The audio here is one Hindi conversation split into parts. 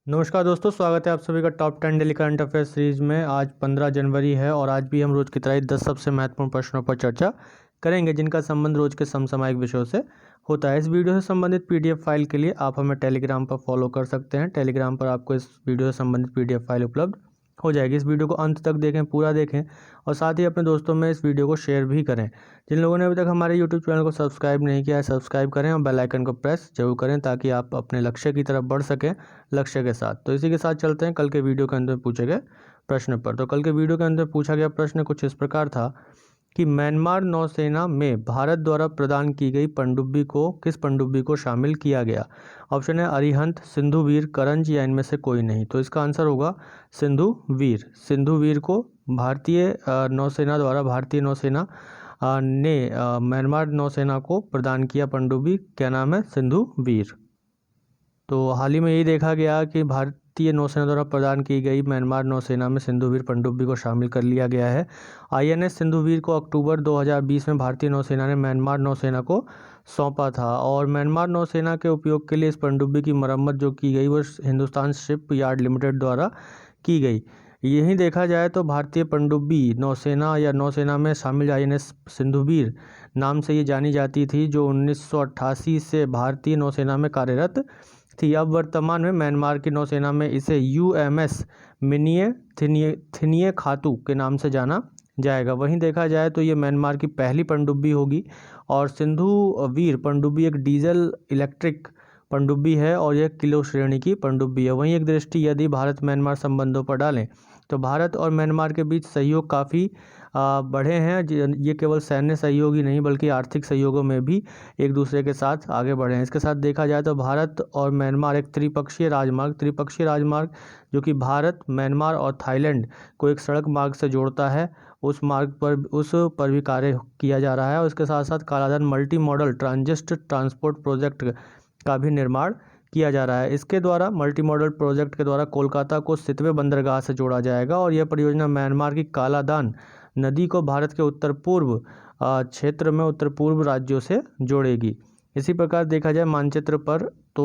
नमस्कार दोस्तों, स्वागत है आप सभी का top 10 daily current affairs series में। आज 15 जनवरी है और आज भी हम रोज की तरह 10 सबसे महत्वपूर्ण प्रश्नों पर चर्चा करेंगे जिनका संबंध रोज के समसामयिक विषयों से होता है। इस वीडियो से संबंधित पीडीएफ फाइल के लिए आप हमें टेलीग्राम पर फॉलो कर सकते हैं। टेलीग्राम पर आपको इस वीडियो से संबंधित पीडीएफ फाइल उपलब्ध हो जाएगी। इस वीडियो को अंत तक देखें, पूरा देखें और साथ ही अपने दोस्तों में इस वीडियो को शेयर भी करें। जिन लोगों ने अभी तक हमारे यूट्यूब चैनल को सब्सक्राइब नहीं किया है, सब्सक्राइब करें और बेल आइकन को प्रेस जरूर करें ताकि आप अपने लक्ष्य की तरफ बढ़ सकें लक्ष्य के साथ। तो इसी के साथ चलते हैं कल के वीडियो के अंदर पूछे गए प्रश्न पर। तो कल के वीडियो के अंदर पूछा गया प्रश्न कुछ इस प्रकार था कि म्यांमार नौसेना में भारत द्वारा प्रदान की गई पनडुब्बी को किस पनडुब्बी को शामिल किया गया। ऑप्शन है अरिहंत, सिंधुवीर, करंज या इनमें से कोई नहीं। तो इसका आंसर होगा सिंधुवीर। सिंधुवीर को भारतीय नौसेना द्वारा भारतीय नौसेना ने म्यांमार नौसेना को प्रदान किया पनडुब्बी। क्या नाम है? सिंधुवीर। तो हाल ही में यही देखा गया कि भारतीय नौसेना द्वारा प्रदान की गई म्यांमार नौसेना में सिंधुवीर पनडुब्बी को शामिल कर लिया गया है। आईएनएस सिंधुवीर को अक्टूबर 2020 में भारतीय नौसेना ने म्यांमार नौसेना को सौंपा था और म्यांमार नौसेना के उपयोग के लिए इस पनडुब्बी की मरम्मत जो की गई वो हिंदुस्तान शिप यार्ड लिमिटेड द्वारा की गई। यहीं देखा जाए तो भारतीय पनडुब्बी नौसेना या नौसेना में शामिल आईएनएस सिंधुवीर नाम से ये जानी जाती थी, जो 1988 से भारतीय नौसेना में कार्यरत थी। अब वर्तमान में म्यांमार की नौसेना में इसे यूएमएस मिनिए थिनिए खातू के नाम से जाना जाएगा। वहीं देखा जाए तो ये म्यांमार की पहली पनडुब्बी होगी और सिंधुवीर पनडुब्बी एक डीजल इलेक्ट्रिक पनडुब्बी है और यह किलो श्रेणी की पनडुब्बी है। वहीं एक दृष्टि यदि भारत म्यांमार संबंधों पर डालें तो भारत और म्यांमार के बीच सहयोग काफ़ी बढ़े हैं। ये केवल सैन्य सहयोग ही नहीं बल्कि आर्थिक सहयोगों में भी एक दूसरे के साथ आगे बढ़े हैं। इसके साथ देखा जाए तो भारत और म्यांमार एक त्रिपक्षीय राजमार्ग जो कि भारत, म्यांमार और थाईलैंड को एक सड़क मार्ग से जोड़ता है, उस पर भी कार्य किया जा रहा है। और इसके साथ साथ कालाधन multi modal transit transport project का भी निर्माण किया जा रहा है। इसके द्वारा मल्टी मॉडल प्रोजेक्ट के द्वारा कोलकाता को सितवे बंदरगाह से जोड़ा जाएगा और यह परियोजना म्यांमार की कालादान नदी को भारत के उत्तर पूर्व क्षेत्र में उत्तर पूर्व राज्यों से जोड़ेगी। इसी प्रकार देखा जाए मानचित्र पर तो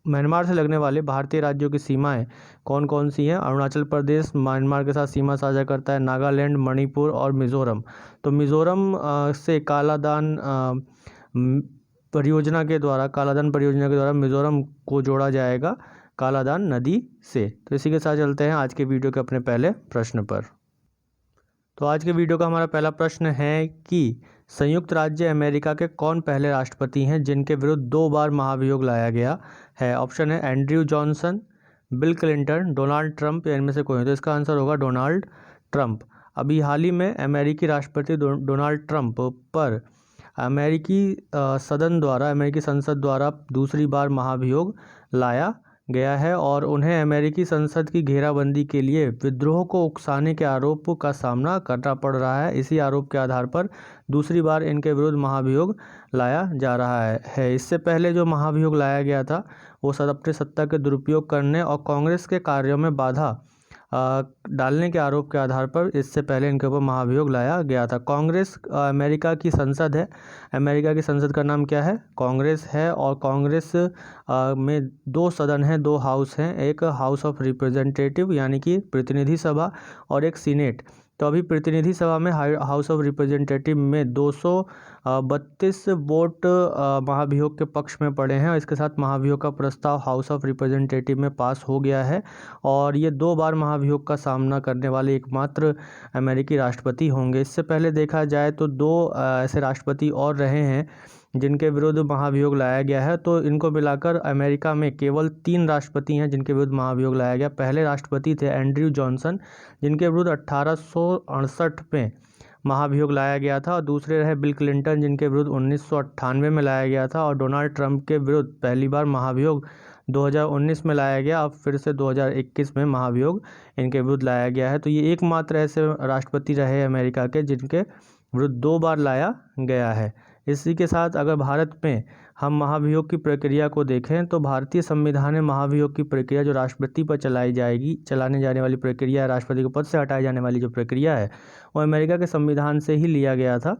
म्यांमार से लगने वाले भारतीय राज्यों की सीमाएं कौन कौन सी हैं। अरुणाचल प्रदेश म्यांमार के साथ सीमा साझा करता है, नागालैंड, मणिपुर और मिजोरम। तो मिजोरम से कालादान परियोजना के द्वारा मिजोरम को जोड़ा जाएगा कालादान नदी से। तो इसी के साथ चलते हैं आज के वीडियो के अपने पहले प्रश्न पर। तो आज के वीडियो का हमारा पहला प्रश्न है कि संयुक्त राज्य अमेरिका के कौन पहले राष्ट्रपति हैं जिनके विरुद्ध 2 बार महाभियोग लाया गया है। ऑप्शन है Andrew Johnson, bill Clinton, Donald Trump या इनमें से कोई। तो इसका आंसर होगा डोनाल्ड ट्रंप। अभी हाल ही में अमेरिकी राष्ट्रपति डोनाल्ड ट्रंप पर अमेरिकी संसद द्वारा दूसरी बार महाभियोग लाया गया है और उन्हें अमेरिकी संसद की घेराबंदी के लिए विद्रोह को उकसाने के आरोप का सामना करना पड़ रहा है। इसी आरोप के आधार पर दूसरी बार इनके विरुद्ध महाभियोग लाया जा रहा है। इससे पहले जो महाभियोग लाया गया था वो अपनी सत्ता के दुरुपयोग करने और कांग्रेस के कार्यों में बाधा डालने के आरोप के आधार पर इससे पहले इनके ऊपर महाभियोग लाया गया था। कांग्रेस अमेरिका की संसद है। अमेरिका की संसद का नाम क्या है? कांग्रेस है। और कांग्रेस में 2 सदन हैं, 2 हाउस हैं, एक हाउस ऑफ रिप्रेजेंटेटिव यानी कि प्रतिनिधि सभा और एक सीनेट। तो अभी प्रतिनिधि सभा में हाउस ऑफ रिप्रेजेंटेटिव में 232 वोट महाभियोग के पक्ष में पड़े हैं और इसके साथ महाभियोग का प्रस्ताव हाउस ऑफ रिप्रेजेंटेटिव में पास हो गया है और ये 2 बार महाभियोग का सामना करने वाले एकमात्र अमेरिकी राष्ट्रपति होंगे। इससे पहले देखा जाए तो 2 ऐसे राष्ट्रपति और रहे हैं जिनके विरुद्ध महाभियोग लाया गया है। तो इनको मिलाकर अमेरिका में केवल 3 राष्ट्रपति हैं जिनके विरुद्ध महाभियोग लाया गया। पहले राष्ट्रपति थे एंड्रयू जॉनसन जिनके विरुद्ध 1868 में महाभियोग लाया गया था और दूसरे रहे बिल क्लिंटन जिनके विरुद्ध 1998 में लाया गया था और डोनाल्ड ट्रंप के विरुद्ध पहली बार महाभियोग 2019 में लाया गया। अब फिर से 2021 में महाभियोग इनके विरुद्ध लाया गया है। तो ये एकमात्र ऐसे राष्ट्रपति रहे अमेरिका के जिनके विरुद्ध 2 बार लाया गया है। इसी के साथ अगर भारत में हम महाभियोग की प्रक्रिया को देखें तो भारतीय संविधान में महाभियोग की प्रक्रिया जो राष्ट्रपति पर चलाने जाने वाली प्रक्रिया है, राष्ट्रपति को पद से हटाए जाने वाली जो प्रक्रिया है वो अमेरिका के संविधान से ही लिया गया था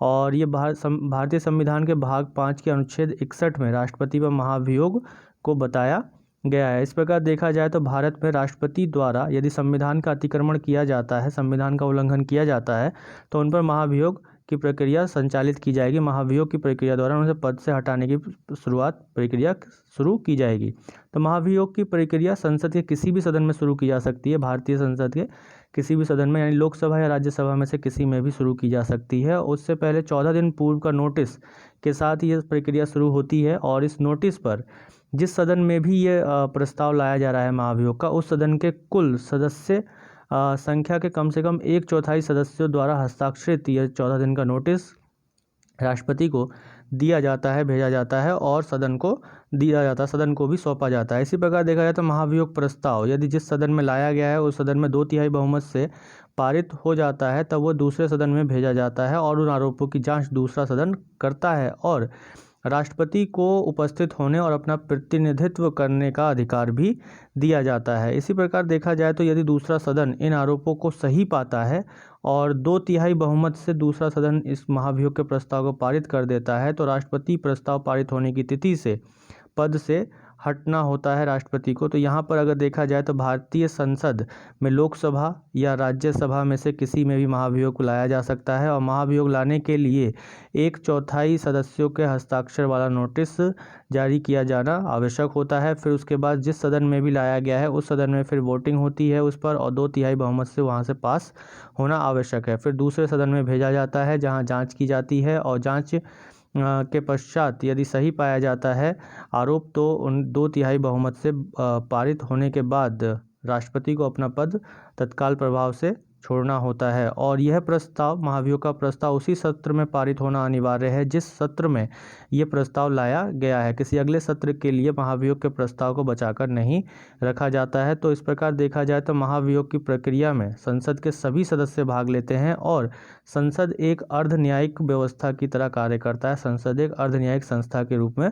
और ये भारतीय संविधान के भाग 5 के अनुच्छेद 61 में राष्ट्रपति पर महाभियोग को बताया गया है। इस प्रकार देखा जाए तो भारत में राष्ट्रपति द्वारा यदि संविधान का अतिक्रमण किया जाता है, संविधान का उल्लंघन किया जाता है, तो उन पर महाभियोग की प्रक्रिया संचालित की जाएगी। महाभियोग की प्रक्रिया द्वारा उन्हें पद से हटाने की प्रक्रिया शुरू की जाएगी। तो महाभियोग की प्रक्रिया संसद के किसी भी सदन में शुरू की जा सकती है। भारतीय संसद के किसी भी सदन में, यानी लोकसभा या राज्यसभा में से किसी में भी शुरू की जा सकती है। उससे पहले 14 दिन पूर्व का नोटिस के साथ ये प्रक्रिया शुरू होती है, और इस नोटिस पर जिस सदन में भी ये प्रस्ताव लाया जा रहा है महाभियोग का, उस सदन के कुल सदस्य संख्या के कम से कम 1/4 सदस्यों द्वारा हस्ताक्षरित यह 14 दिन का नोटिस राष्ट्रपति को दिया जाता है, भेजा जाता है और सदन को दिया जाता है, सदन को भी सौंपा जाता है। इसी प्रकार देखा जाए तो महाभियोग प्रस्ताव यदि जिस सदन में लाया गया है उस सदन में 2/3 बहुमत से पारित हो जाता है, तब वो दूसरे सदन में भेजा जाता है और उन आरोपों की जांच दूसरा सदन करता है, और राष्ट्रपति को उपस्थित होने और अपना प्रतिनिधित्व करने का अधिकार भी दिया जाता है। इसी प्रकार देखा जाए तो यदि दूसरा सदन इन आरोपों को सही पाता है और 2/3 बहुमत से दूसरा सदन इस महाभियोग के प्रस्ताव को पारित कर देता है, तो राष्ट्रपति प्रस्ताव पारित होने की तिथि से पद से हटना होता है राष्ट्रपति को। तो यहाँ पर अगर देखा जाए तो भारतीय संसद में लोकसभा या राज्यसभा में से किसी में भी महाभियोग को लाया जा सकता है, और महाभियोग लाने के लिए 1/4 सदस्यों के हस्ताक्षर वाला नोटिस जारी किया जाना आवश्यक होता है। फिर उसके बाद जिस सदन में भी लाया गया है उस सदन में फिर वोटिंग होती है उस पर, और 2/3 बहुमत से वहाँ से पास होना आवश्यक है। फिर दूसरे सदन में भेजा जाता है जहाँ जाँच की जाती है, और जाँच के पश्चात यदि सही पाया जाता है आरोप, तो उन 2/3 बहुमत से पारित होने के बाद राष्ट्रपति को अपना पद तत्काल प्रभाव से छोड़ना होता है। और यह प्रस्ताव, महाभियोग का प्रस्ताव, उसी सत्र में पारित होना अनिवार्य है जिस सत्र में यह प्रस्ताव लाया गया है। किसी अगले सत्र के लिए महाभियोग के प्रस्ताव को बचाकर नहीं रखा जाता है। तो इस प्रकार देखा जाए तो महाभियोग की प्रक्रिया में संसद के सभी सदस्य भाग लेते हैं, और संसद एक अर्ध न्यायिक व्यवस्था की तरह कार्य करता है। संसद एक अर्ध न्यायिक संस्था के रूप में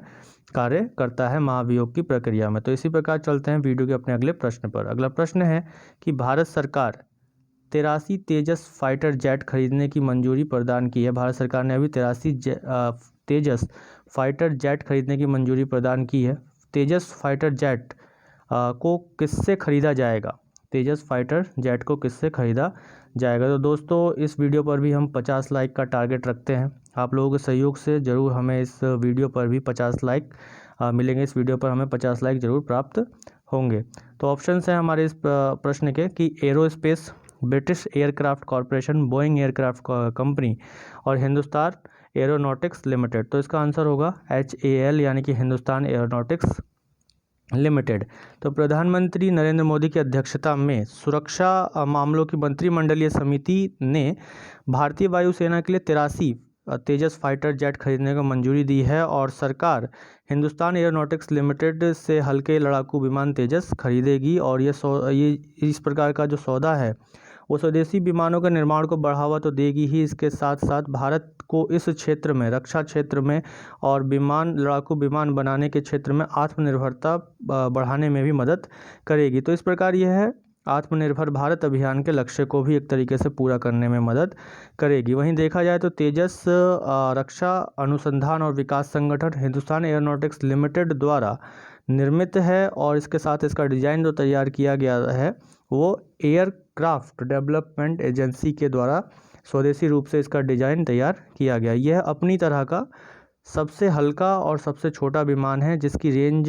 कार्य करता है महाभियोग की प्रक्रिया में। तो इसी प्रकार चलते हैं वीडियो के अपने अगले प्रश्न पर। अगला प्रश्न है कि भारत सरकार 83 तेजस फाइटर जेट खरीदने की मंजूरी प्रदान की है। भारत सरकार ने अभी 83 तेजस फाइटर जेट खरीदने की मंजूरी प्रदान की है। तेजस फाइटर जेट को किससे खरीदा जाएगा? तेजस फाइटर जेट को किससे खरीदा जाएगा? तो दोस्तों इस वीडियो पर भी हम 50 लाइक का टारगेट रखते हैं। आप लोगों के सहयोग से ज़रूर हमें इस वीडियो पर भी 50 लाइक मिलेंगे। इस वीडियो पर हमें 50 लाइक ज़रूर प्राप्त होंगे। तो ऑप्शन है हमारे इस प्रश्न के कि aerospace, British aircraft corporation, Boeing aircraft company और हिंदुस्तान एरोनॉटिक्स लिमिटेड। तो इसका आंसर होगा HAL, यानी कि हिंदुस्तान एरोनॉटिक्स लिमिटेड। तो प्रधानमंत्री नरेंद्र मोदी की अध्यक्षता में सुरक्षा मामलों की मंत्रिमंडलीय समिति ने भारतीय वायुसेना के लिए 83 तेजस फाइटर जेट खरीदने को मंजूरी दी है, और सरकार हिंदुस्तान एरोनॉटिक्स लिमिटेड से हल्के लड़ाकू विमान तेजस खरीदेगी। और ये इस प्रकार का जो सौदा है वो स्वदेशी विमानों के निर्माण को बढ़ावा तो देगी ही, इसके साथ साथ भारत को इस क्षेत्र में, रक्षा क्षेत्र में और लड़ाकू विमान बनाने के क्षेत्र में आत्मनिर्भरता बढ़ाने में भी मदद करेगी। तो इस प्रकार यह है आत्मनिर्भर भारत अभियान के लक्ष्य को भी एक तरीके से पूरा करने में मदद करेगी। वहीं देखा जाए तो तेजस रक्षा अनुसंधान और विकास संगठन हिंदुस्तान एरोनॉटिक्स लिमिटेड द्वारा निर्मित है, और इसके साथ इसका डिज़ाइन जो तैयार किया गया है वो एयरक्राफ्ट डेवलपमेंट एजेंसी के द्वारा स्वदेशी रूप से इसका डिज़ाइन तैयार किया गया। यह अपनी तरह का सबसे हल्का और सबसे छोटा विमान है जिसकी रेंज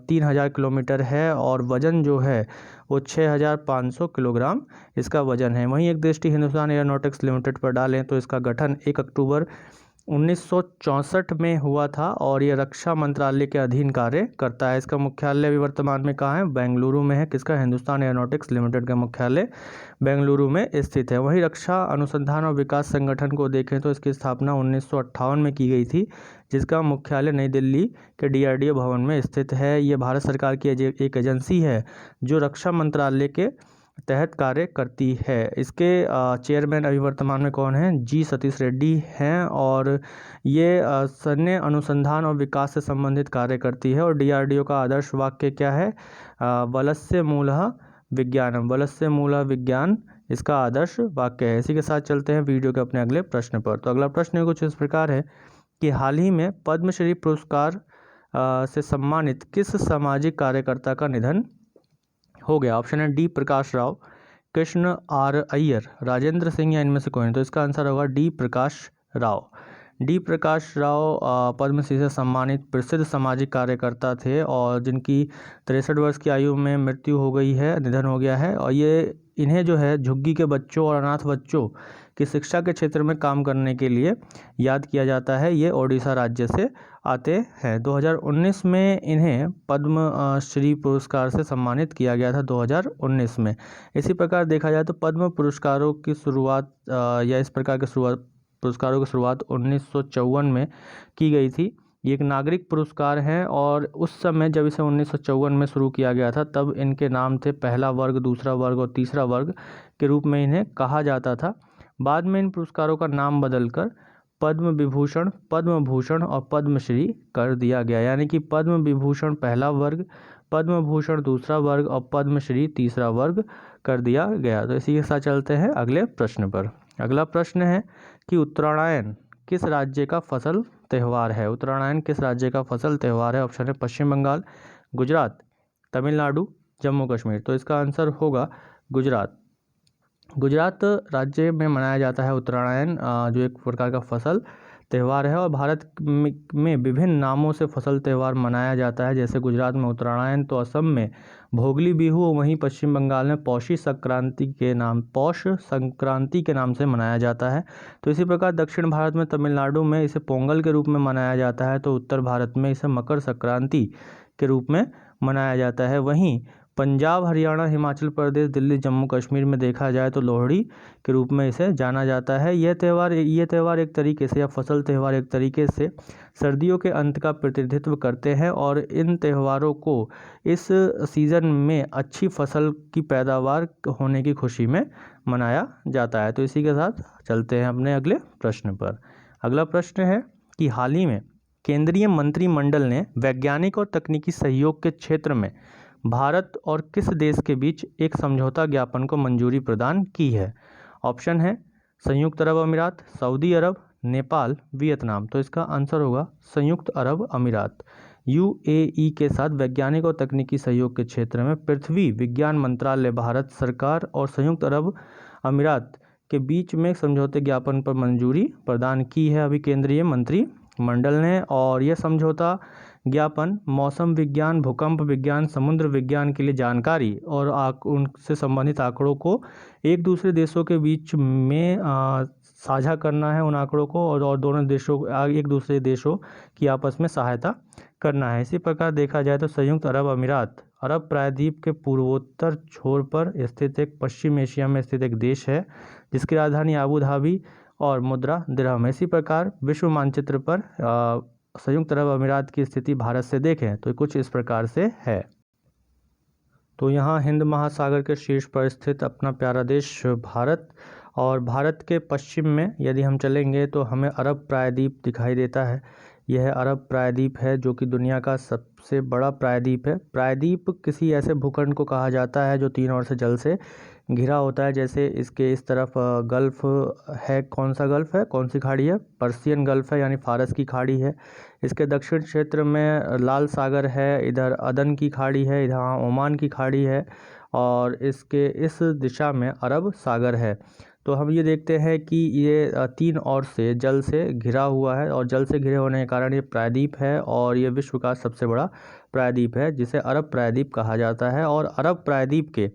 3000 किलोमीटर है, और वज़न जो है वो 6500 किलोग्राम इसका वज़न है। वहीं एक दृष्टि हिंदुस्तान एरोनॉटिक्स लिमिटेड पर डालें तो इसका गठन 1 अक्टूबर 1964 में हुआ था, और ये रक्षा मंत्रालय के अधीन कार्य करता है। इसका मुख्यालय भी वर्तमान में कहाँ है? बेंगलुरु में है। किसका? हिंदुस्तान एरोनॉटिक्स लिमिटेड का मुख्यालय बेंगलुरु में स्थित है। वहीं रक्षा अनुसंधान और विकास संगठन को देखें तो इसकी स्थापना 1958 में की गई थी, जिसका मुख्यालय नई दिल्ली के DRDO भवन में स्थित है। ये भारत सरकार की एक एजेंसी है जो रक्षा मंत्रालय के तहत कार्य करती है। इसके चेयरमैन अभी वर्तमान में कौन है? G सतीश रेड्डी हैं, और ये सैन्य अनुसंधान और विकास से संबंधित कार्य करती है। और DRDO का आदर्श वाक्य क्या है? वलस्य मूलः विज्ञानम, वलस्य मूलः विज्ञान इसका आदर्श वाक्य है। इसी के साथ चलते हैं वीडियो के अपने अगले प्रश्न पर। तो अगला प्रश्न कुछ इस प्रकार है कि हाल ही में पद्मश्री पुरस्कार से सम्मानित किस सामाजिक कार्यकर्ता का निधन हो गया? ऑप्शन है डी प्रकाश राव, कृष्ण आर अय्यर, राजेंद्र सिंह या इनमें से कोई नहीं। तो इसका आंसर होगा डी प्रकाश राव। डी प्रकाश राव पद्मश्री से सम्मानित प्रसिद्ध सामाजिक कार्यकर्ता थे और जिनकी 63 वर्ष की आयु में मृत्यु हो गई है, निधन हो गया है। और ये इन्हें जो है झुग्गी के बच्चों और अनाथ बच्चों की शिक्षा के क्षेत्र में काम करने के लिए याद किया जाता है। ये ओडिशा राज्य से आते हैं। 2019 में इन्हें पद्म श्री पुरस्कार से सम्मानित किया गया था 2019 में। इसी प्रकार देखा जाए तो पद्म पुरस्कारों की शुरुआत या इस प्रकार के पुरस्कारों की शुरुआत 1954 में की गई थी। ये एक नागरिक पुरस्कार हैं और उस समय जब इसे 1954 में शुरू किया गया था तब इनके नाम थे पहला वर्ग, दूसरा वर्ग और तीसरा वर्ग के रूप में इन्हें कहा जाता था। बाद में इन पुरस्कारों का नाम बदलकर पद्म विभूषण, पद्म भूषण और पद्मश्री कर दिया गया। यानी कि पद्म विभूषण पहला वर्ग, पद्म भूषण दूसरा वर्ग और पद्मश्री तीसरा वर्ग कर दिया गया। तो इसी के साथ चलते हैं अगले प्रश्न पर। अगला प्रश्न है कि उत्तरायण किस राज्य का फसल त्यौहार है? उत्तरायण किस राज्य का फसल त्यौहार है? ऑप्शन है पश्चिम बंगाल, गुजरात, तमिलनाडु, जम्मू कश्मीर। तो इसका आंसर होगा गुजरात। गुजरात राज्य में मनाया जाता है उत्तरायण, जो एक प्रकार का फसल त्यौहार है और भारत में विभिन्न नामों से फसल त्यौहार मनाया जाता है। जैसे गुजरात में उत्तरायण, तो असम में भोगली बिहू, वहीं पश्चिम बंगाल में पौष संक्रांति के नाम से मनाया जाता है। तो इसी प्रकार दक्षिण भारत में तमिलनाडु में इसे पोंगल के रूप में मनाया जाता है, तो उत्तर भारत में इसे मकर संक्रांति के रूप में मनाया जाता है। वहीं पंजाब, हरियाणा, हिमाचल प्रदेश, दिल्ली, जम्मू कश्मीर में देखा जाए तो लोहड़ी के रूप में इसे जाना जाता है। ये त्यौहार एक तरीके से, या फसल त्यौहार एक तरीके से सर्दियों के अंत का प्रतिनिधित्व करते हैं और इन त्यौहारों को इस सीज़न में अच्छी फसल की पैदावार होने की खुशी में मनाया जाता है। तो इसी के साथ चलते हैं अपने अगले प्रश्न पर। अगला प्रश्न है कि हाल ही में केंद्रीय मंत्रिमंडल ने वैज्ञानिक और तकनीकी सहयोग के क्षेत्र में भारत और किस देश के बीच एक समझौता ज्ञापन को मंजूरी प्रदान की है? ऑप्शन है संयुक्त अरब अमीरात, सऊदी अरब, नेपाल, वियतनाम। तो इसका आंसर होगा संयुक्त अरब अमीरात। यूएई के साथ वैज्ञानिक और तकनीकी सहयोग के क्षेत्र में पृथ्वी विज्ञान मंत्रालय, भारत सरकार और संयुक्त अरब अमीरात के बीच में समझौते ज्ञापन पर मंजूरी प्रदान की है अभी केंद्रीय मंत्रिमंडल ने। और यह समझौता ज्ञापन मौसम विज्ञान, भूकंप विज्ञान, समुद्र विज्ञान के लिए जानकारी और उनसे संबंधित आंकड़ों को एक दूसरे देशों के बीच में साझा करना है, उन आंकड़ों को, और दोनों देशों एक दूसरे देशों की आपस में सहायता करना है। इसी प्रकार देखा जाए तो संयुक्त अरब अमीरात अरब प्रायद्वीप के पूर्वोत्तर छोर पर स्थित एक पश्चिम एशिया में स्थित एक देश है जिसकी राजधानी आबू धाबी और मुद्रा दिरहम है। इसी प्रकार विश्व मानचित्र पर संयुक्त अरब अमीरात की स्थिति भारत से देखें तो कुछ इस प्रकार से है। तो यहाँ हिंद महासागर के शीर्ष पर स्थित अपना प्यारा देश भारत, और भारत के पश्चिम में यदि हम चलेंगे तो हमें अरब प्रायद्वीप दिखाई देता है। यह अरब प्रायद्वीप है जो कि दुनिया का सबसे बड़ा प्रायद्वीप है। प्रायद्वीप किसी ऐसे भूखंड को कहा जाता है जो तीन ओर से जल से घिरा होता है। जैसे इसके इस तरफ गल्फ है, कौन सा गल्फ है, कौन सी खाड़ी है? पर्शियन गल्फ है, यानी फारस की खाड़ी है। इसके दक्षिण क्षेत्र में लाल सागर है, इधर अदन की खाड़ी है, इधर ओमान की खाड़ी है, और इसके इस दिशा में अरब सागर है। तो हम ये देखते हैं कि ये तीन ओर से जल से घिरा हुआ है और जल से घिरे होने के कारण ये प्रायद्वीप है और ये विश्व का सबसे बड़ा प्रायद्वीप है जिसे अरब प्रायद्वीप कहा जाता है। और अरब प्रायद्वीप के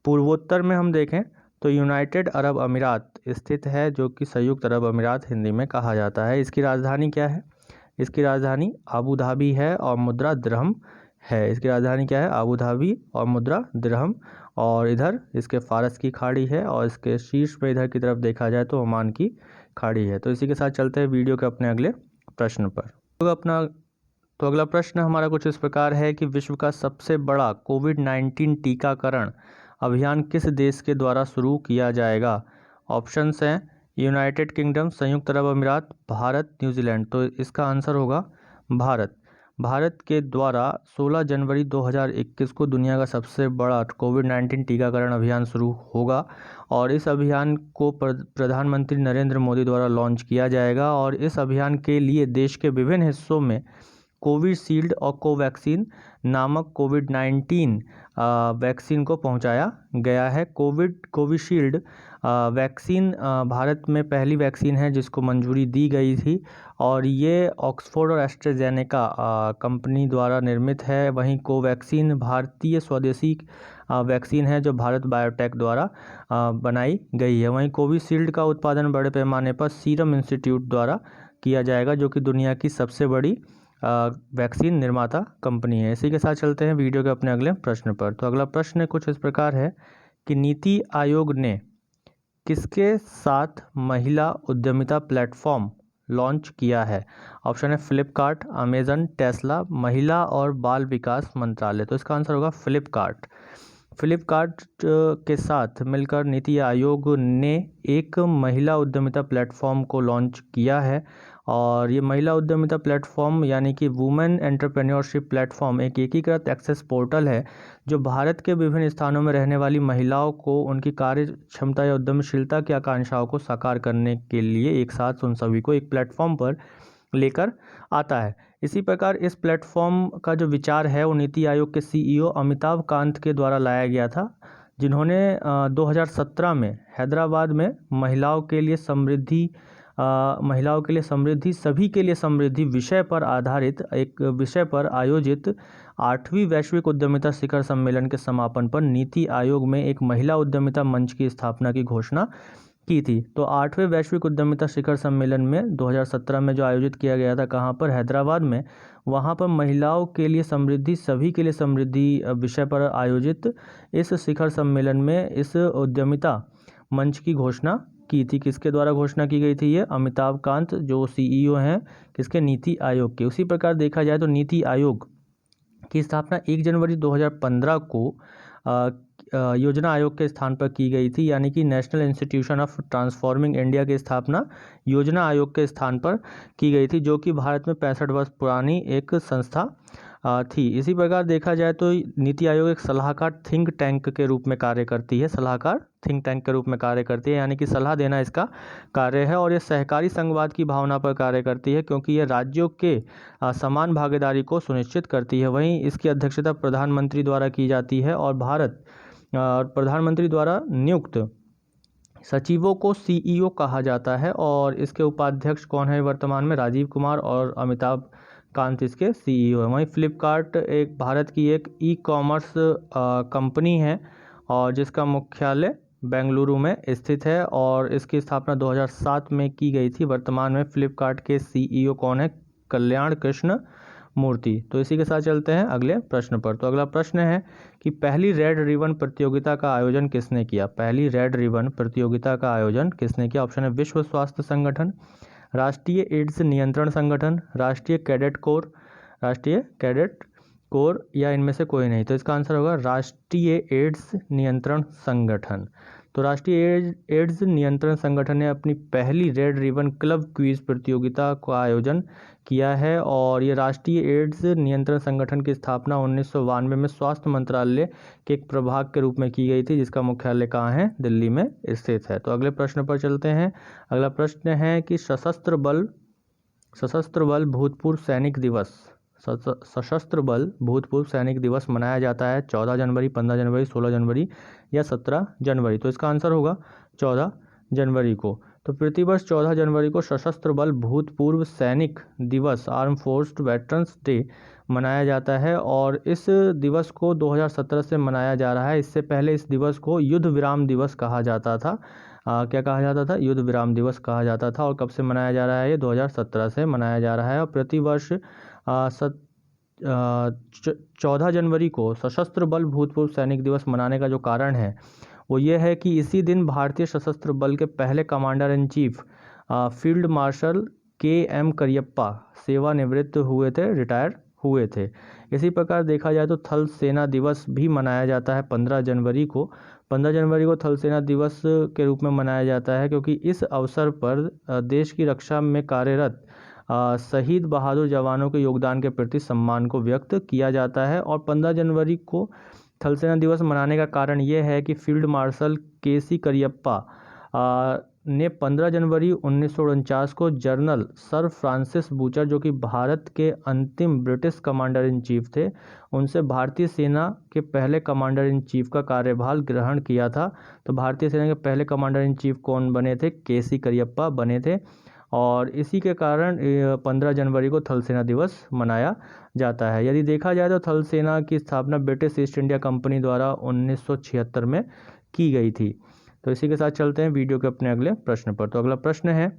पूर्वोत्तर में हम देखें तो यूनाइटेड अरब अमीरात स्थित है जो कि संयुक्त अरब अमीरात हिंदी में कहा जाता है। इसकी राजधानी क्या है? इसकी राजधानी आबू धाबी है और मुद्रा दिरहम है। इसकी राजधानी क्या है? आबू धाबी और मुद्रा दिरहम। और इधर इसके फारस की खाड़ी है और इसके शीर्ष में इधर की तरफ देखा जाए तो ओमान की खाड़ी है। तो इसी के साथ चलते हैं वीडियो के अपने अगले प्रश्न पर। तो अगला प्रश्न हमारा कुछ इस प्रकार है कि विश्व का सबसे बड़ा कोविड-19 टीकाकरण अभियान किस देश के द्वारा शुरू किया जाएगा? ऑप्शंस हैं यूनाइटेड किंगडम, संयुक्त अरब अमीरात, भारत, न्यूजीलैंड। तो इसका आंसर होगा भारत। भारत के द्वारा 16 जनवरी 2021 को दुनिया का सबसे बड़ा कोविड-19 टीकाकरण अभियान शुरू होगा और इस अभियान को प्रधानमंत्री नरेंद्र मोदी द्वारा लॉन्च किया जाएगा। और इस अभियान के लिए देश के विभिन्न हिस्सों में कोविशील्ड और कोवैक्सीन नामक कोविड-19 वैक्सीन को पहुंचाया गया है। कोविशील्ड वैक्सीन भारत में पहली वैक्सीन है जिसको मंजूरी दी गई थी और ये ऑक्सफोर्ड और एस्ट्राजेनेका कंपनी द्वारा निर्मित है। वहीं कोवैक्सीन भारतीय स्वदेशी वैक्सीन है जो भारत बायोटेक द्वारा बनाई गई है। वहीं कोविशील्ड का उत्पादन बड़े पैमाने पर सीरम इंस्टीट्यूट द्वारा किया जाएगा जो कि दुनिया की सबसे बड़ी वैक्सीन निर्माता कंपनी है। इसी के साथ चलते हैं वीडियो के अपने अगले प्रश्न पर। तो अगला प्रश्न कुछ इस प्रकार है कि नीति आयोग ने किसके साथ महिला उद्यमिता प्लेटफॉर्म लॉन्च किया है? ऑप्शन है फ्लिपकार्ट, अमेजन, टेस्ला, महिला और बाल विकास मंत्रालय। तो इसका आंसर होगा फ्लिपकार्ट। फ्लिपकार्ट के साथ मिलकर नीति आयोग ने एक महिला उद्यमिता प्लेटफॉर्म को लॉन्च किया है और ये महिला उद्यमिता प्लेटफॉर्म यानी कि वुमेन एंटरप्रेन्योरशिप प्लेटफॉर्म एक एकीकृत एक्सेस पोर्टल है जो भारत के विभिन्न स्थानों में रहने वाली महिलाओं को उनकी कार्य क्षमता या उद्यमशीलता की आकांक्षाओं को साकार करने के लिए एक साथ उन सभी को एक प्लेटफॉर्म पर लेकर आता है। इसी प्रकार इस प्लेटफॉर्म का जो विचार है वो नीति आयोग के सीईओ अमिताभ कांत के द्वारा लाया गया था, जिन्होंने 2017 में हैदराबाद में महिलाओं के लिए समृद्धि सभी के लिए समृद्धि विषय पर आधारित एक विषय पर आयोजित 8वीं वैश्विक उद्यमिता शिखर सम्मेलन के समापन पर नीति आयोग में एक महिला उद्यमिता मंच की स्थापना की घोषणा की थी। तो 8वें वैश्विक उद्यमिता शिखर सम्मेलन में 2017 में जो आयोजित किया गया था, कहाँ पर? हैदराबाद में। वहाँ पर महिलाओं के लिए समृद्धि सभी के लिए समृद्धि विषय पर आयोजित इस शिखर सम्मेलन में इस उद्यमिता मंच की घोषणा की थी। किसके द्वारा घोषणा की गई थी? ये अमिताभ कांत जो सीईओ हैं किसके? नीति आयोग के। उसी प्रकार देखा जाए तो नीति आयोग की स्थापना 1 जनवरी 2015 को योजना आयोग के स्थान पर की गई थी, यानी कि national institution of transforming India की स्थापना योजना आयोग के स्थान पर की गई थी, जो कि भारत में 65 वर्ष पुरानी एक संस्था थी। इसी प्रकार देखा जाए तो नीति आयोग एक सलाहकार थिंक टैंक के रूप में कार्य करती है। सलाहकार थिंक टैंक के रूप में कार्य करती है, यानी कि सलाह देना इसका कार्य है और ये सहकारी संघवाद की भावना पर कार्य करती है क्योंकि ये राज्यों के समान भागीदारी को सुनिश्चित करती है। वहीं इसकी अध्यक्षता प्रधानमंत्री द्वारा की जाती है और प्रधानमंत्री द्वारा नियुक्त सचिवों को सीईओ कहा जाता है और इसके उपाध्यक्ष कौन है वर्तमान में? राजीव कुमार और अमिताभ कांत इसके सीईओ है। वहीं फ्लिपकार्ट एक भारत की एक ई कॉमर्स कंपनी है और जिसका मुख्यालय बेंगलुरु में स्थित है और इसकी स्थापना 2007 में की गई थी। वर्तमान में फ्लिपकार्ट के सीईओ कौन है? कल्याण कृष्ण मूर्ति। तो इसी के साथ चलते हैं अगले प्रश्न पर। तो अगला प्रश्न है कि पहली रेड रिबन प्रतियोगिता का आयोजन किसने किया? पहली रेड रिबन प्रतियोगिता का आयोजन किसने किया? ऑप्शन है विश्व स्वास्थ्य संगठन, राष्ट्रीय एड्स नियंत्रण संगठन, राष्ट्रीय कैडेट कोर या इनमें से कोई नहीं। तो इसका आंसर होगा राष्ट्रीय एड्स नियंत्रण संगठन। तो राष्ट्रीय एड्स नियंत्रण संगठन ने अपनी पहली रेड रिबन क्लब क्विज प्रतियोगिता का आयोजन किया है और ये राष्ट्रीय एड्स नियंत्रण संगठन की स्थापना 1992 में स्वास्थ्य मंत्रालय के एक प्रभाग के रूप में की गई थी, जिसका मुख्यालय कहाँ है? दिल्ली में स्थित है। तो अगले प्रश्न पर चलते हैं। अगला प्रश्न है कि सशस्त्र बल भूतपूर्व सैनिक दिवस मनाया जाता है 14 जनवरी, 15 जनवरी, 16 जनवरी या 17 जनवरी। तो इसका आंसर होगा 14 जनवरी को। तो प्रतिवर्ष 14 जनवरी को सशस्त्र बल भूतपूर्व सैनिक दिवस आर्म फोर्स्ड वेटरन्स डे मनाया जाता है और इस दिवस को 2017 से मनाया जा रहा है। इससे पहले इस दिवस को युद्ध विराम दिवस कहा जाता था। क्या कहा जाता था? युद्ध विराम दिवस कहा जाता था। और कब से मनाया जा रहा है? ये 2017 से मनाया जा रहा है और प्रतिवर्ष 14 जनवरी को सशस्त्र बल भूतपूर्व सैनिक दिवस मनाने का जो कारण है वो ये है कि इसी दिन भारतीय सशस्त्र बल के पहले commander in chief field marshal KM Cariappa सेवानिवृत्त हुए थे, रिटायर हुए थे। इसी प्रकार देखा जाए तो थल सेना दिवस भी मनाया जाता है 15 जनवरी को। 15 जनवरी को थल सेना दिवस के रूप में मनाया जाता है क्योंकि इस अवसर पर देश की रक्षा में कार्यरत शहीद बहादुर जवानों के योगदान के प्रति सम्मान को व्यक्त किया जाता है। और 15 जनवरी को थल सेना दिवस मनाने का कारण ये है कि फील्ड मार्शल KC करियप्पा ने 15 जनवरी 1949 को जनरल सर फ्रांसिस बूचर, जो कि भारत के अंतिम ब्रिटिश कमांडर इन चीफ थे, उनसे भारतीय सेना के पहले कमांडर इन चीफ का कार्यभार ग्रहण किया था। तो भारतीय सेना के पहले कमांडर इन चीफ कौन बने थे? केसी करियप्पा बने थे। और इसी के कारण 15 जनवरी को थल सेना दिवस मनाया जाता है। यदि देखा जाए तो थल सेना की स्थापना ब्रिटिश ईस्ट इंडिया कंपनी द्वारा 1976 में की गई थी। तो इसी के साथ चलते हैं वीडियो के अपने अगले प्रश्न पर। तो अगला प्रश्न है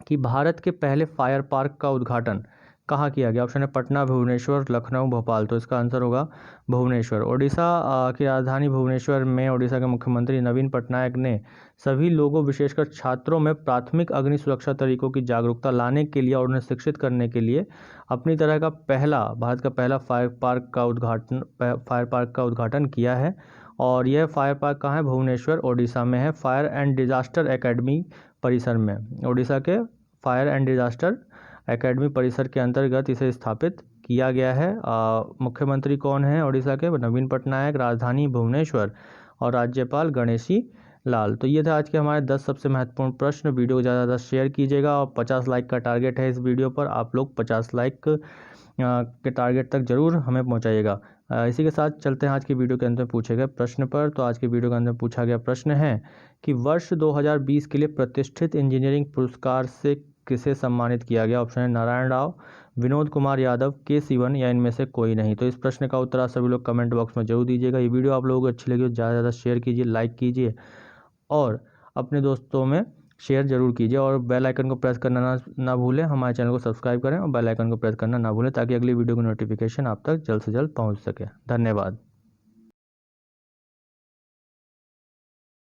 कि भारत के पहले फायर पार्क का उद्घाटन कहाँ किया गया? ऑप्शन है पटना, भुवनेश्वर, लखनऊ, भोपाल। तो इसका आंसर होगा भुवनेश्वर। ओडिशा की राजधानी भुवनेश्वर में ओडिशा के मुख्यमंत्री नवीन पटनायक ने सभी लोगों, विशेषकर छात्रों में प्राथमिक अग्नि सुरक्षा तरीकों की जागरूकता लाने के लिए और उन्हें शिक्षित करने के लिए अपनी तरह का भारत का पहला फायर पार्क का उद्घाटन किया है। और यह फायर पार्क कहाँ है? भुवनेश्वर, ओडिशा में है। फायर एंड डिजास्टर एकेडमी परिसर में, ओडिशा के फायर एंड डिजास्टर एकेडमी परिसर के अंतर्गत इसे स्थापित किया गया है। मुख्यमंत्री कौन है ओडिशा के? नवीन पटनायक, राजधानी भुवनेश्वर और राज्यपाल गणेशी लाल। तो ये था आज के हमारे 10 सबसे महत्वपूर्ण प्रश्न। वीडियो को ज़्यादा से ज़्यादा शेयर कीजिएगा और 50 लाइक का टारगेट है इस वीडियो पर। आप लोग 50 लाइक के टारगेट तक जरूर हमें पहुंचाइएगा। इसी के साथ चलते हैं आज की वीडियो के अंदर पूछे गए प्रश्न पर। तो आज की वीडियो के अंदर पूछा गया प्रश्न है कि वर्ष 2020 के लिए प्रतिष्ठित इंजीनियरिंग पुरस्कार से किसे सम्मानित किया गया? ऑप्शन है नारायण राव, विनोद कुमार यादव, के सिवन या इनमें से कोई नहीं। तो इस प्रश्न का उत्तर आप सभी लोग कमेंट बॉक्स में जरूर दीजिएगा। ये वीडियो आप लोगों को अच्छी लगी तो ज़्यादा से ज़्यादा शेयर कीजिए, लाइक कीजिए और अपने दोस्तों में शेयर जरूर कीजिए। और बेल आइकन को प्रेस करना ना भूलें। हमारे चैनल को सब्सक्राइब करें और बेल आइकन को प्रेस करना ना भूलें ताकि अगली वीडियो की नोटिफिकेशन आप तक जल्द से जल्द पहुंच सके। धन्यवाद।